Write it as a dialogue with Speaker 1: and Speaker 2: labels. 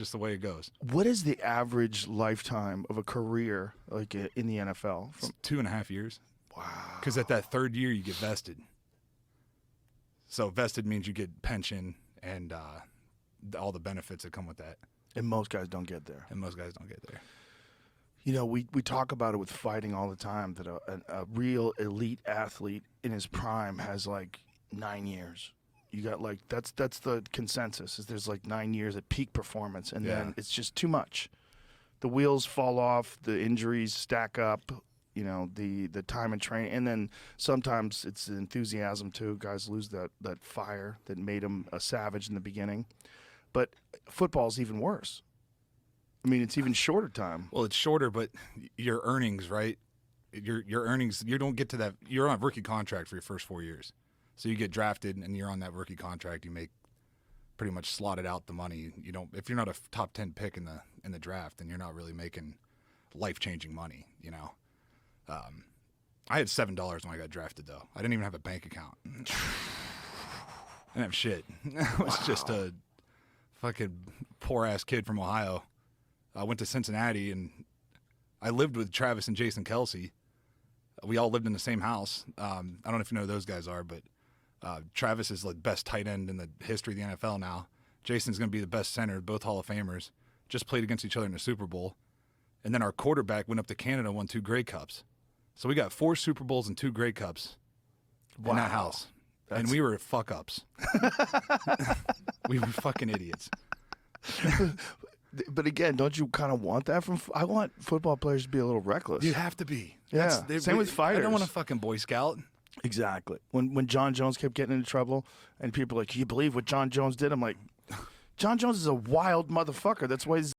Speaker 1: just the way it goes.
Speaker 2: What is the average lifetime of a career like in the NFL?
Speaker 1: It's 2.5 years.
Speaker 2: Wow.
Speaker 1: Because at that third year, you get vested. So vested means you get pension and all the benefits that come with that.
Speaker 2: And most guys don't get there.
Speaker 1: And most guys don't get there.
Speaker 2: You know, we talk about it with fighting all the time that a real elite athlete in his prime has like 9 years. You got like that's the consensus is there's like 9 years at peak performance, and then it's just too much. The wheels fall off, the injuries stack up, you know, the time and training, and then sometimes it's the enthusiasm too. Guys lose that fire that made them a savage in the beginning. But football's even worse. I mean, it's even shorter time.
Speaker 1: Well, it's shorter, but your earnings, right? Your earnings, you don't get to that. You're on a rookie contract for your first 4 years. So you get drafted and you're on that rookie contract. You make pretty much slotted out the money. You don't, if you're not a top 10 pick in the draft, then you're not really making life-changing money, you know. I had $7 when I got drafted, though. I didn't even have a bank account. I didn't have shit. I was just a fucking poor-ass kid from Ohio. I went to Cincinnati, and I lived with Travis and Jason Kelsey. We all lived in the same house. I don't know if you know who those guys are, but Travis is the best tight end in the history of the NFL now. Jason's going to be the best center, both Hall of Famers. Just played against each other in the Super Bowl. And then our quarterback went up to Canada and won 2 Grey Cups. So we got 4 Super Bowls and 2 Grey Cups in that house. And we were fuck-ups. We were fucking idiots.
Speaker 2: But again, don't you kind of want that from? I want football players to be a little reckless.
Speaker 1: You have to be.
Speaker 2: Yeah. Same with fighters.
Speaker 1: I don't want a fucking Boy Scout.
Speaker 2: Exactly. When John Jones kept getting into trouble, and people are like, "Can you believe what John Jones did?" I'm like, John Jones is a wild motherfucker. That's why he's